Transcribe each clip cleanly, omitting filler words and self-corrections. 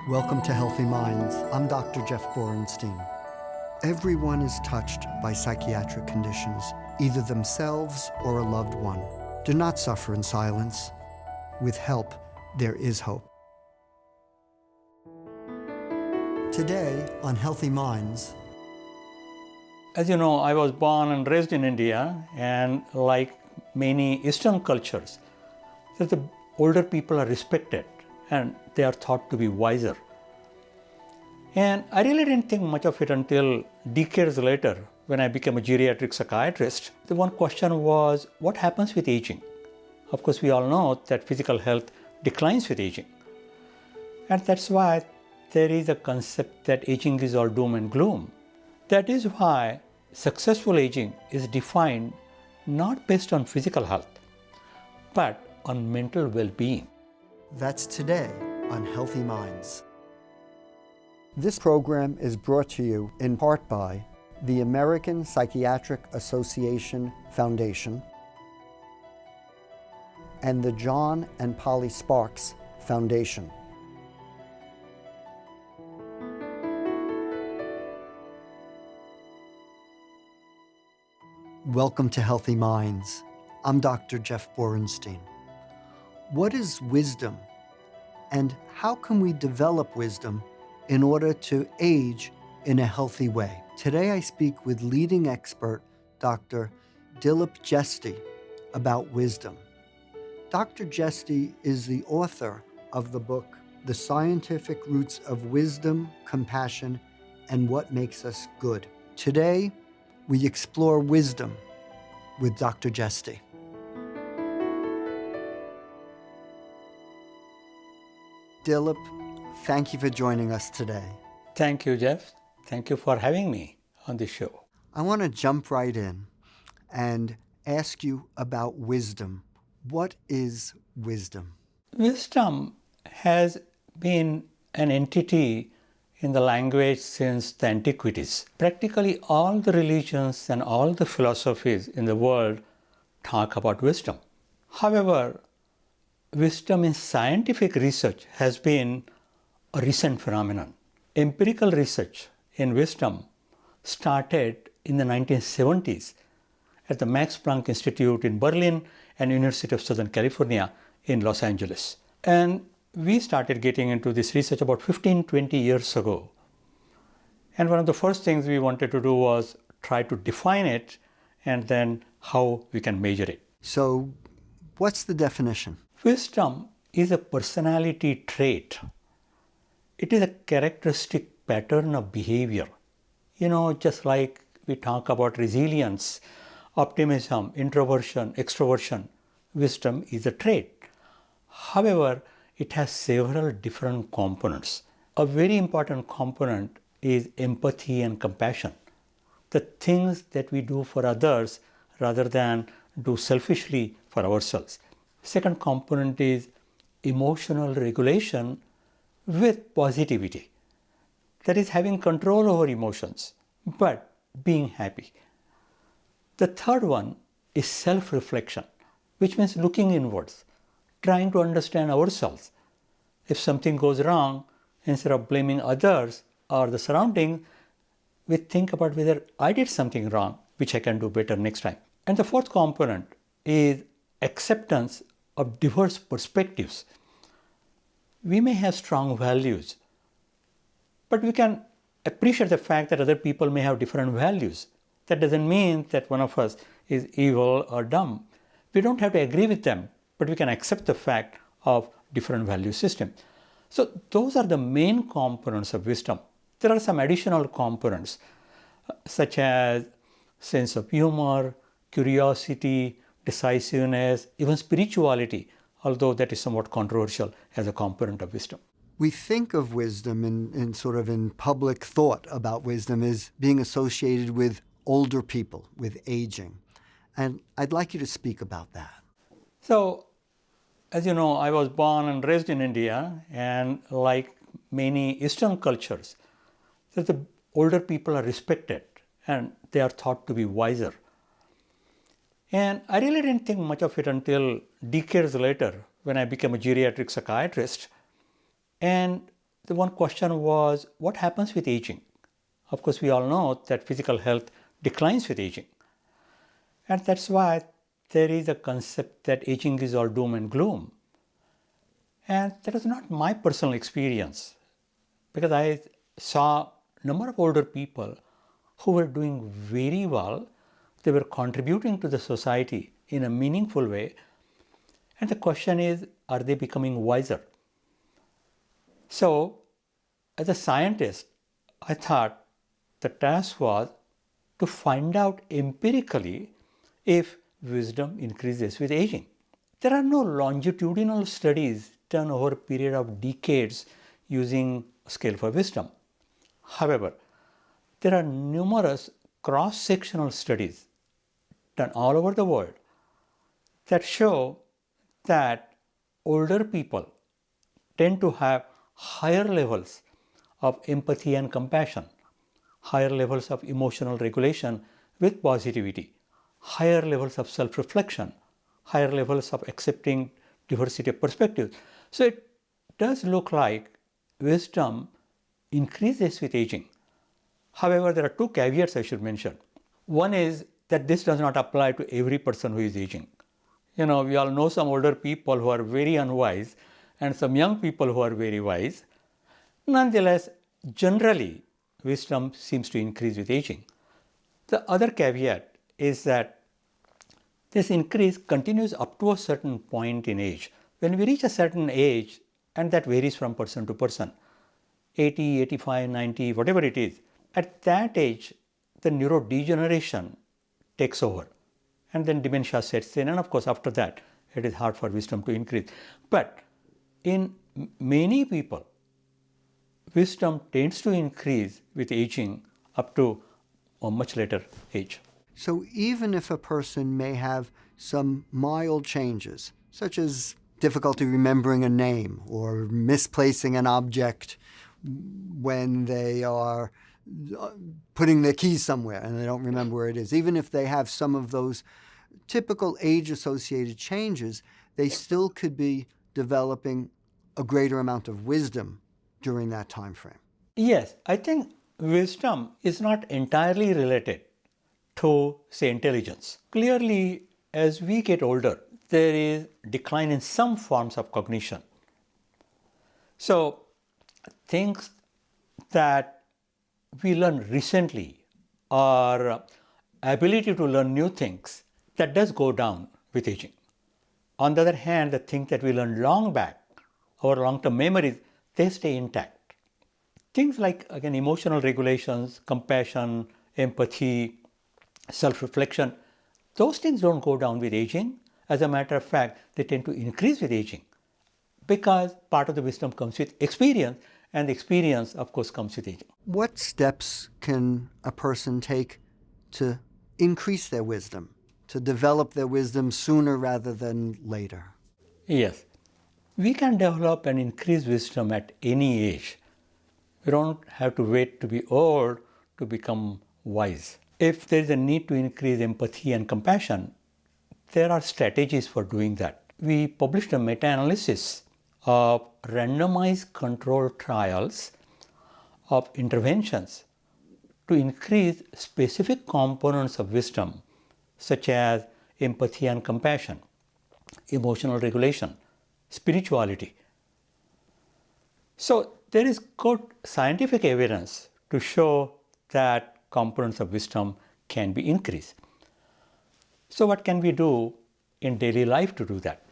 Welcome to Healthy Minds. I'm Dr. Jeff Borenstein. Everyone is touched by psychiatric conditions, either themselves or a loved one. Do not suffer in silence. With help, there is hope. Today on Healthy Minds. As you know, I was born and raised in India, and like many Eastern cultures, that the older people are respected and they are thought to be wiser. And I really didn't think much of it until decades later when I became a geriatric psychiatrist. The one question was, what happens with aging? Of course, we all know that physical health declines with aging. And that's why there is a concept that aging is all doom and gloom. That is why successful aging is defined not based on physical health, but on mental well-being. That's today on Healthy Minds. This program is brought to you in part by the American Psychiatric Association Foundation and the John and Polly Sparks Foundation. Welcome to Healthy Minds. I'm Dr. Jeff Borenstein. What is wisdom, and how can we develop wisdom in order to age in a healthy way? Today I speak with leading expert Dr. Dilip Jeste about wisdom. Dr. Jeste is the author of the book, The Scientific Roots of Wisdom, Compassion, and What Makes Us Good. Today, we explore wisdom with Dr. Jeste. Dilip, thank you for joining us today. Thank you, Jeff. Thank you for having me on this show. I want to jump right in and ask you about wisdom. What is wisdom? Wisdom has been an entity in the language since the antiquities. Practically all the religions and all the philosophies in the world talk about wisdom. However, wisdom in scientific research has been a recent phenomenon. Empirical research in wisdom started in the 1970s at the Max Planck Institute in Berlin and University of Southern California in Los Angeles. And we started getting into this research about 15-20 years ago. And one of the first things we wanted to do was try to define it and then how we can measure it. So, what's the definition? Wisdom is a personality trait. It is a characteristic pattern of behavior. Just like we talk about resilience, optimism, introversion, extroversion, wisdom is a trait. However, it has several different components. A very important component is empathy and compassion. The things that we do for others rather than do selfishly for ourselves. Second component is emotional regulation with positivity. That is having control over emotions, but being happy. The third one is self-reflection, which means looking inwards, trying to understand ourselves. If something goes wrong, instead of blaming others or the surroundings, we think about whether I did something wrong, which I can do better next time. And the fourth component is acceptance of diverse perspectives. We may have strong values, but we can appreciate the fact that other people may have different values. That doesn't mean that one of us is evil or dumb. We don't have to agree with them, but we can accept the fact of different value system. So those are the main components of wisdom. There are some additional components such as sense of humor, curiosity, decisiveness, even spirituality, although that is somewhat controversial as a component of wisdom. We think of wisdom in public thought about wisdom as being associated with older people, with aging. And I'd like you to speak about that. So, as you know, I was born and raised in India, and like many Eastern cultures, that the older people are respected and they are thought to be wiser. And I really didn't think much of it until decades later when I became a geriatric psychiatrist. And the one question was, what happens with aging? Of course, we all know that physical health declines with aging. And that's why there is a concept that aging is all doom and gloom. And that was not my personal experience, because I saw a number of older people who were doing very well. They were contributing to the society in a meaningful way. And the question is, are they becoming wiser? So, as a scientist, I thought the task was to find out empirically if wisdom increases with aging. There are no longitudinal studies done over a period of decades using a scale for wisdom. However, there are numerous cross-sectional studies done all over the world that show that older people tend to have higher levels of empathy and compassion, higher levels of emotional regulation with positivity, higher levels of self-reflection, higher levels of accepting diversity of perspectives. So it does look like wisdom increases with aging. However, there are two caveats I should mention. One is that this does not apply to every person who is aging. We all know some older people who are very unwise and some young people who are very wise. Nonetheless, generally, wisdom seems to increase with aging. The other caveat is that this increase continues up to a certain point in age. When we reach a certain age, and that varies from person to person, 80, 85, 90, whatever it is, at that age, the neurodegeneration takes over. And then dementia sets in. And of course, after that, it is hard for wisdom to increase. But in many people, wisdom tends to increase with aging up to a much later age. So even if a person may have some mild changes, such as difficulty remembering a name or misplacing an object when they are putting their keys somewhere and they don't remember where it is, even if they have some of those typical age-associated changes, they still could be developing a greater amount of wisdom during that time frame. Yes, I think wisdom is not entirely related to, say, intelligence. Clearly, as we get older, there is decline in some forms of cognition. So, things that we learn recently or ability to learn new things, that does go down with aging. On the other hand, the things that we learned long back, our long-term memories, they stay intact. Things like, again, emotional regulations, compassion, empathy, self-reflection, those things don't go down with aging. As a matter of fact, they tend to increase with aging because part of the wisdom comes with experience, and the experience, of course, comes with aging. What steps can a person take to increase their wisdom, to develop their wisdom sooner rather than later? Yes, we can develop and increase wisdom at any age. We don't have to wait to be old to become wise. If there is a need to increase empathy and compassion, there are strategies for doing that. We published a meta-analysis of randomized controlled trials of interventions to increase specific components of wisdom, such as empathy and compassion, emotional regulation, spirituality. So there is good scientific evidence to show that components of wisdom can be increased. So what can we do in daily life to do that?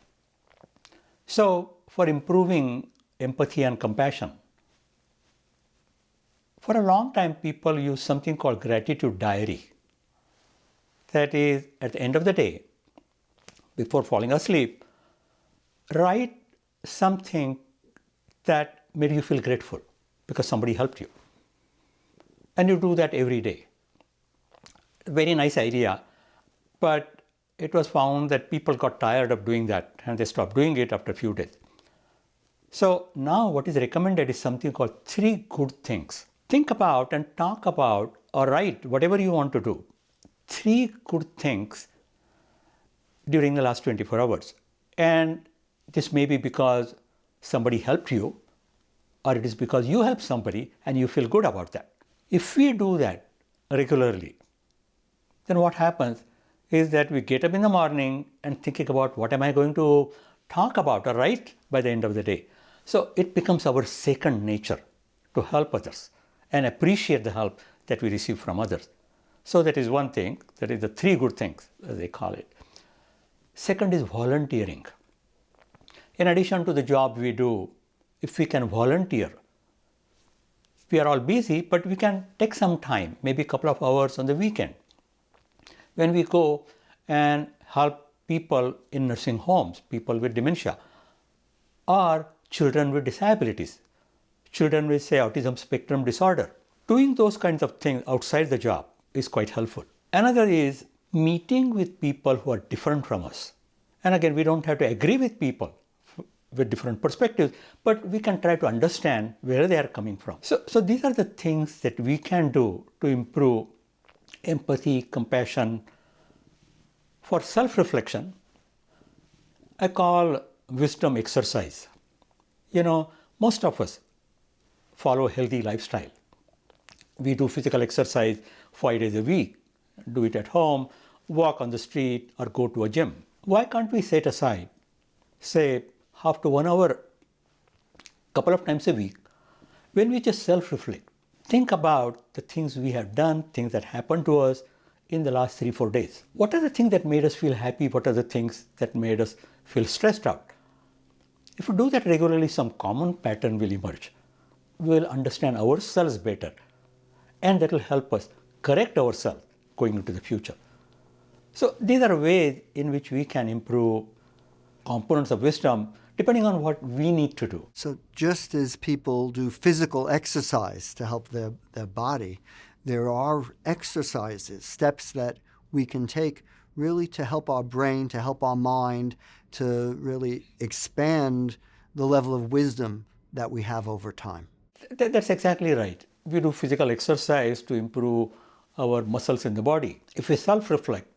So for improving empathy and compassion, for a long time people use something called gratitude diary. That is, at the end of the day, before falling asleep, write something that made you feel grateful because somebody helped you. And you do that every day. Very nice idea, but it was found that people got tired of doing that and they stopped doing it after a few days. So now what is recommended is something called 3 good things. Think about and talk about or write whatever you want to do. 3 good things during the last 24 hours. And this may be because somebody helped you, or it is because you help somebody and you feel good about that. If we do that regularly, then what happens is that we get up in the morning and thinking about what am I going to talk about or write by the end of the day. So it becomes our second nature to help others and appreciate the help that we receive from others. So that is one thing, that is the three good things, as they call it. Second is volunteering. In addition to the job we do, if we can volunteer, we are all busy, but we can take some time, maybe a couple of hours on the weekend, when we go and help people in nursing homes, people with dementia, or children with disabilities, children with, say, autism spectrum disorder. Doing those kinds of things outside the job is quite helpful. Another is meeting with people who are different from us. And again, we don't have to agree with people with different perspectives, but we can try to understand where they are coming from. So these are the things that we can do to improve empathy, compassion. For self-reflection, I call wisdom exercise. Most of us follow a healthy lifestyle. We do physical exercise 5 days a week, do it at home, walk on the street, or go to a gym. Why can't we set aside, say, half to 1 hour, couple of times a week, when we just self-reflect, think about the things we have done, things that happened to us in the last 3-4 days. What are the things that made us feel happy? What are the things that made us feel stressed out? If we do that regularly, some common pattern will emerge. We will understand ourselves better, and that will help us correct ourselves going into the future. So these are ways in which we can improve components of wisdom depending on what we need to do. So just as people do physical exercise to help their body, there are exercises, steps that we can take really to help our brain, to help our mind, to really expand the level of wisdom that we have over time. That's exactly right. We do physical exercise to improve our muscles in the body. If we self-reflect,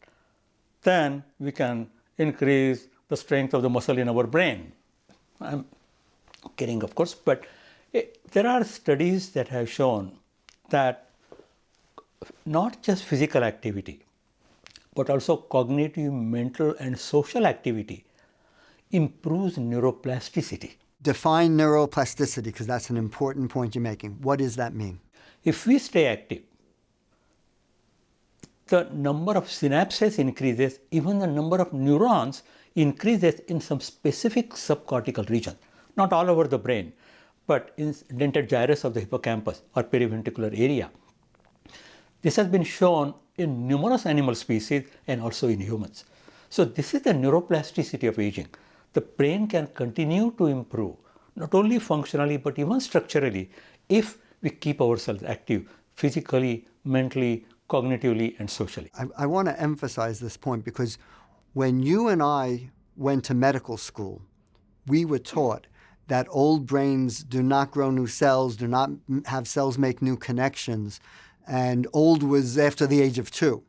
then we can increase the strength of the muscle in our brain. I'm kidding, of course, but there are studies that have shown that not just physical activity, but also cognitive, mental, and social activity improves neuroplasticity. Define neuroplasticity, because that's an important point you're making. What does that mean? If we stay active, the number of synapses increases, even the number of neurons increases in some specific subcortical region, not all over the brain, but in dentate gyrus of the hippocampus or periventricular area. This has been shown in numerous animal species and also in humans. So this is the neuroplasticity of aging. The brain can continue to improve, not only functionally, but even structurally, if we keep ourselves active physically, mentally, cognitively, and socially. I want to emphasize this point because when you and I went to medical school, we were taught that old brains do not grow new cells, do not have cells make new connections, and old was after the age of 2.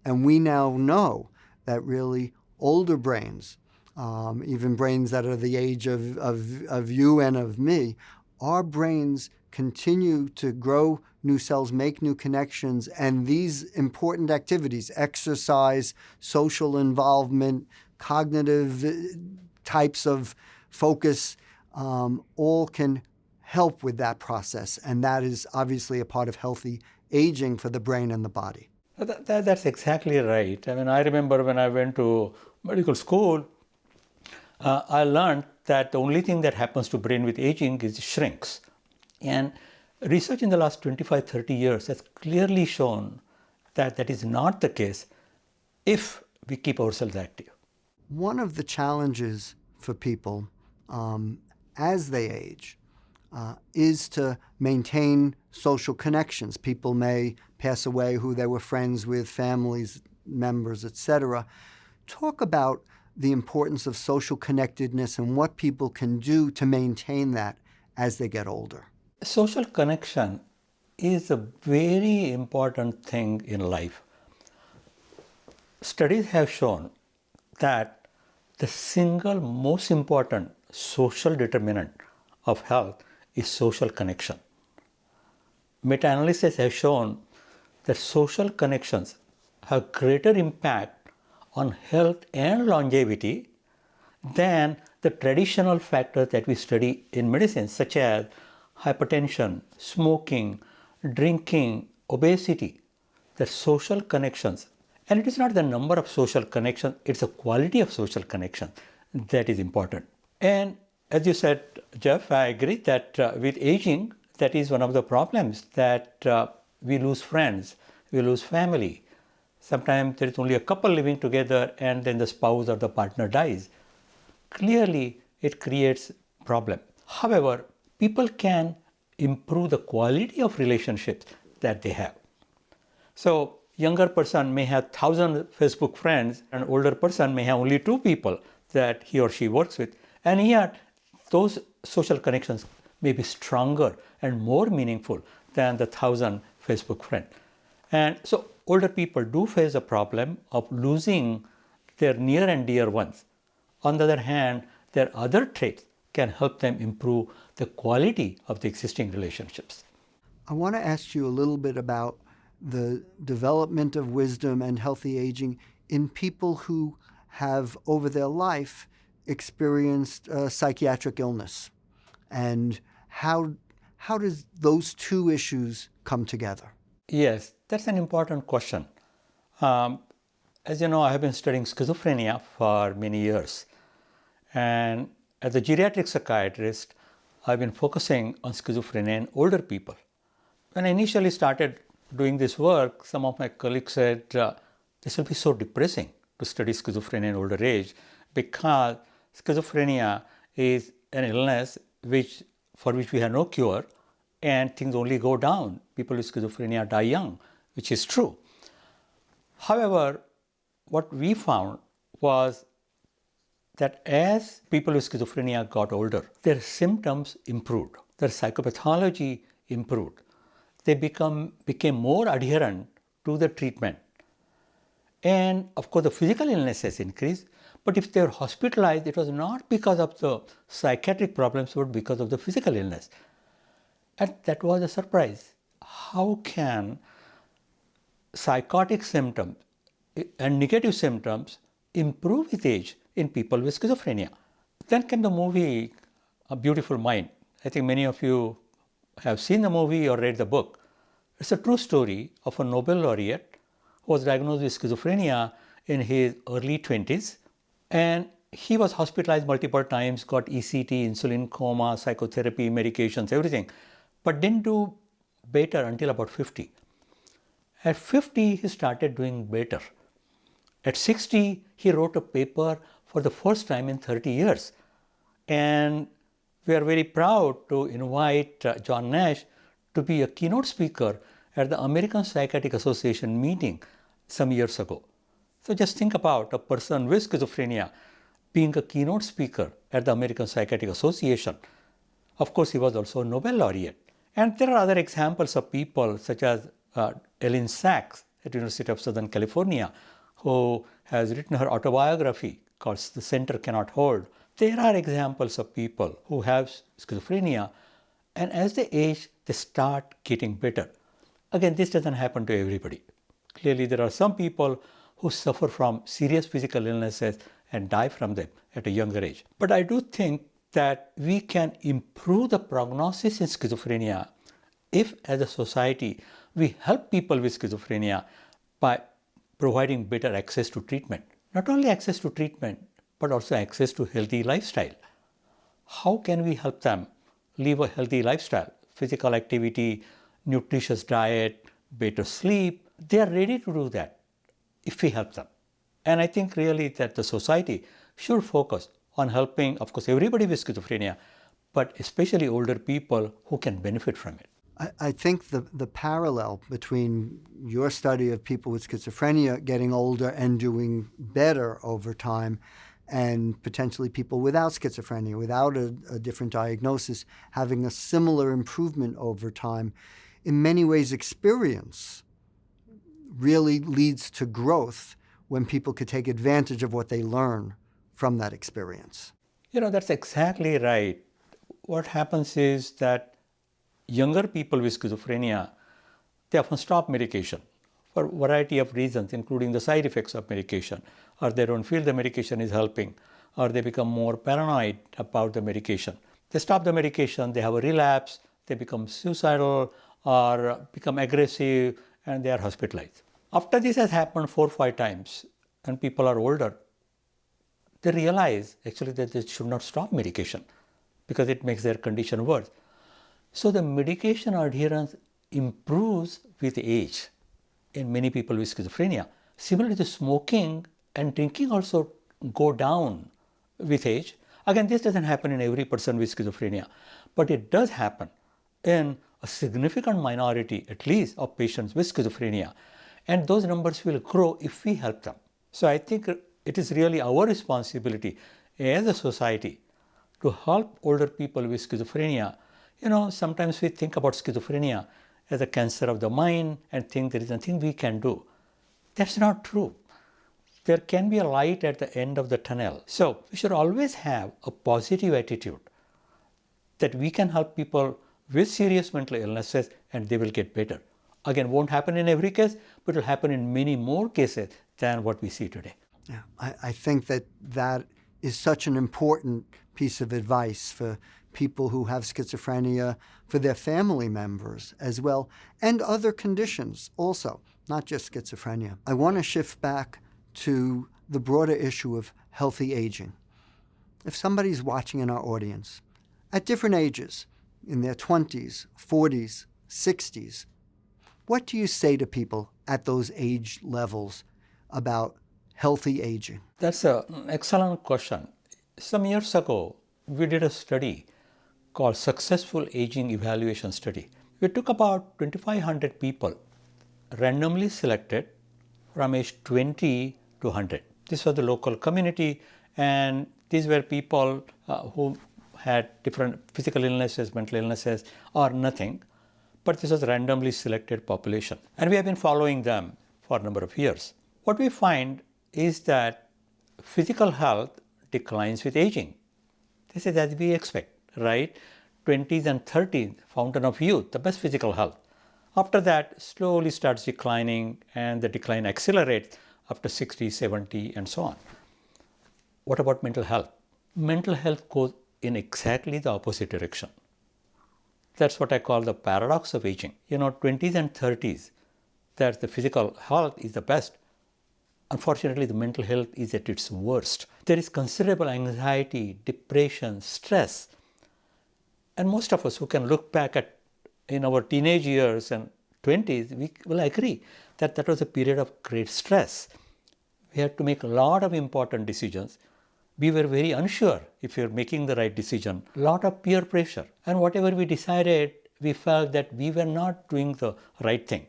And we now know that really older brains, even brains that are the age of you and of me, our brains continue to grow new cells, make new connections, and these important activities, exercise, social involvement, cognitive types of focus, all can help with that process. And that is obviously a part of healthy aging for the brain and the body. That's exactly right. I mean, I remember when I went to medical school, I learned that the only thing that happens to brain with aging is it shrinks. And research in the last 25, 30 years has clearly shown that that is not the case if we keep ourselves active. One of the challenges for people as they age is to maintain social connections. People may pass away who they were friends with, families, members, etc. Talk about the importance of social connectedness and what people can do to maintain that as they get older. Social connection is a very important thing in life. Studies have shown that the single most important social determinant of health is social connection. Meta-analysis has shown that social connections have greater impact on health and longevity than the traditional factors that we study in medicine, such as hypertension, smoking, drinking, obesity. The social connections, and it is not the number of social connections, it's the quality of social connections that is important. And as you said, Jeff, I agree that with aging, that is one of the problems, that we lose friends, we lose family. Sometimes there is only a couple living together and then the spouse or the partner dies. Clearly, it creates problem. However, people can improve the quality of relationships that they have. So, younger person may have 1,000 Facebook friends, an older person may have only 2 people that he or she works with, and yet those social connections may be stronger and more meaningful than the 1,000 Facebook friends. And so older people do face a problem of losing their near and dear ones. On the other hand, their other traits can help them improve the quality of the existing relationships. I want to ask you a little bit about the development of wisdom and healthy aging in people who have, over their life, experienced psychiatric illness. And how does those two issues come together? Yes, that's an important question. As you know, I have been studying schizophrenia for many years. And as a geriatric psychiatrist, I've been focusing on schizophrenia in older people. When I initially started doing this work, some of my colleagues said, this will be so depressing to study schizophrenia in older age, because schizophrenia is an illness for which we have no cure, and things only go down. People with schizophrenia die young, which is true. However, what we found was that as people with schizophrenia got older, their symptoms improved, their psychopathology improved. They became more adherent to the treatment. And of course, the physical illnesses increased, but if they were hospitalized, it was not because of the psychiatric problems, but because of the physical illness. And that was a surprise. How can psychotic symptoms and negative symptoms improve with age in people with schizophrenia? Then came the movie A Beautiful Mind. I think many of you have seen the movie or read the book. It's a true story of a Nobel laureate who was diagnosed with schizophrenia in his early 20s, and he was hospitalized multiple times, got ECT, insulin coma, psychotherapy, medications, everything, but didn't do better until about 50. At 50, he started doing better. At 60, he wrote a paper for the first time in 30 years. And we are very proud to invite John Nash to be a keynote speaker at the American Psychiatric Association meeting some years ago. So just think about a person with schizophrenia being a keynote speaker at the American Psychiatric Association. Of course, he was also a Nobel laureate. And there are other examples of people such as Ellen Sachs at the University of Southern California, who has written her autobiography called The Center Cannot Hold. There are examples of people who have schizophrenia, and as they age, they start getting better. Again, this doesn't happen to everybody. Clearly, there are some people who suffer from serious physical illnesses and die from them at a younger age. But I do think that we can improve the prognosis in schizophrenia if, as a society, we help people with schizophrenia by providing better access to treatment. Not only access to treatment, but also access to healthy lifestyle. How can we help them live a healthy lifestyle? Physical activity, nutritious diet, better sleep. They are ready to do that if we help them. And I think really that the society should focus on helping, of course, everybody with schizophrenia, but especially older people who can benefit from it. I think the parallel between your study of people with schizophrenia getting older and doing better over time, and potentially people without schizophrenia, without a different diagnosis, having a similar improvement over time, in many ways experience really leads to growth when people could take advantage of what they learn from that experience. You know, that's exactly right. what happens is that younger people with schizophrenia, they often stop medication for a variety of reasons, including the side effects of medication, or they don't feel the medication is helping, or they become more paranoid about the medication. They stop the medication, they have a relapse, they become suicidal or become aggressive, and they are hospitalized. After this has happened 4 or 5 times, and people are older, they realize actually that they should not stop medication because it makes their condition worse. So the medication adherence improves with age in many people with schizophrenia. Similarly, the smoking and drinking also go down with age. Again, this doesn't happen in every person with schizophrenia, but it does happen in a significant minority, at least, of patients with schizophrenia. And those numbers will grow if we help them. So I think it is really our responsibility as a society to help older people with schizophrenia. Sometimes we think about schizophrenia as a cancer of the mind and think there is nothing we can do. That's not true. There can be a light at the end of the tunnel. So we should always have a positive attitude that we can help people with serious mental illnesses and they will get better. Again, won't happen in every case, but it will happen in many more cases than what we see today. Yeah, I think that is such an important piece of advice for people who have schizophrenia, for their family members as well, and other conditions also, not just schizophrenia. I want to shift back to the broader issue of healthy aging. If somebody's watching in our audience at different ages, in their 20s, 40s, 60s, what do you say to people at those age levels about healthy aging? That's an excellent question. Some years ago, we did a study called Successful Aging Evaluation Study. We took about 2,500 people, randomly selected from age 20 to 100. This was the local community, and these were people who had different physical illnesses, mental illnesses, or nothing. But this was a randomly selected population. And we have been following them for a number of years. What we find is that physical health declines with aging. This is as we expect, right? 20s and 30s, fountain of youth, the best physical health. After that, slowly starts declining, and the decline accelerates after 60, 70, and so on. What about mental health? Mental health goes in exactly the opposite direction. That's what I call the paradox of aging. 20s and 30s, that the physical health is the best. Unfortunately, the mental health is at its worst. There is considerable anxiety, depression, stress. And most of us who can look back at in our teenage years and 20s, we will agree that that was a period of great stress. We had to make a lot of important decisions. We were very unsure if we were making the right decision. A lot of peer pressure. And whatever we decided, we felt that we were not doing the right thing,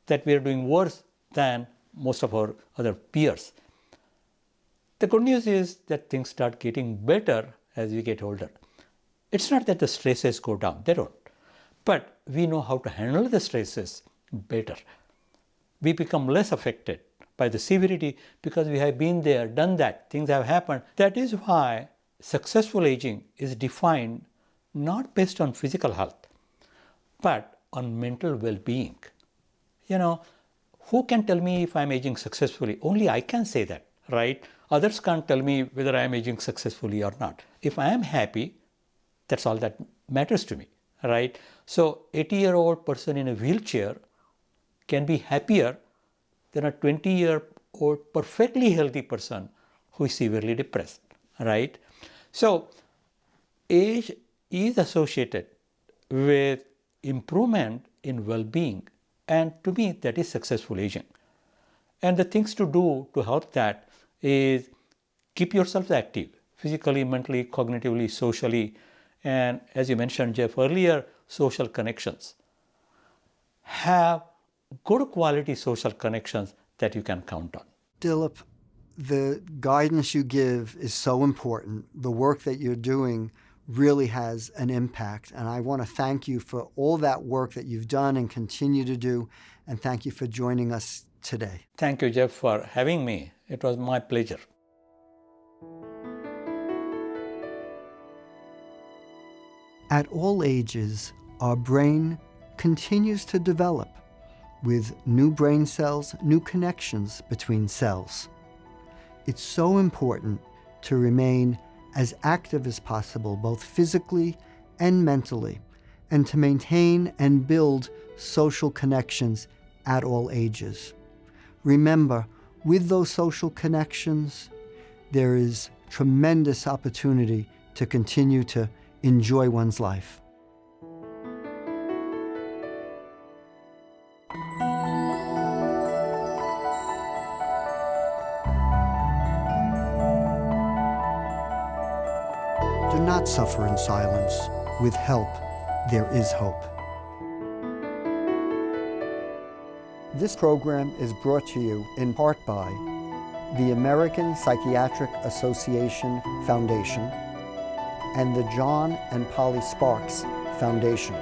that we are doing worse than most of our other peers. The good news is that things start getting better as we get older. It's not that the stresses go down, they don't. But we know how to handle the stresses better. We become less affected by the severity because we have been there, done that, things have happened. That is why successful aging is defined not based on physical health, but on mental well-being. Who can tell me if I'm aging successfully? Only I can say that, right? Others can't tell me whether I am aging successfully or not. If I am happy, that's all that matters to me, right? So 80-year-old person in a wheelchair can be happier than a 20-year-old perfectly healthy person who is severely depressed, right? So age is associated with improvement in well-being, and to me that is successful aging. And the things to do to help that is keep yourself active, physically, mentally, cognitively, socially, and as you mentioned, Jeff, earlier, social connections. Have good quality social connections that you can count on. Dilip, the guidance you give is so important. The work that you're doing really has an impact, and I want to thank you for all that work that you've done and continue to do, and thank you for joining us today. Thank you, Jeff, for having me. It was my pleasure. At all ages, our brain continues to develop with new brain cells, new connections between cells. It's so important to remain as active as possible, both physically and mentally, and to maintain and build social connections at all ages. Remember, with those social connections, there is tremendous opportunity to continue to enjoy one's life. Do not suffer in silence. With help, there is hope. This program is brought to you in part by the American Psychiatric Association Foundation and the John and Polly Sparks Foundation.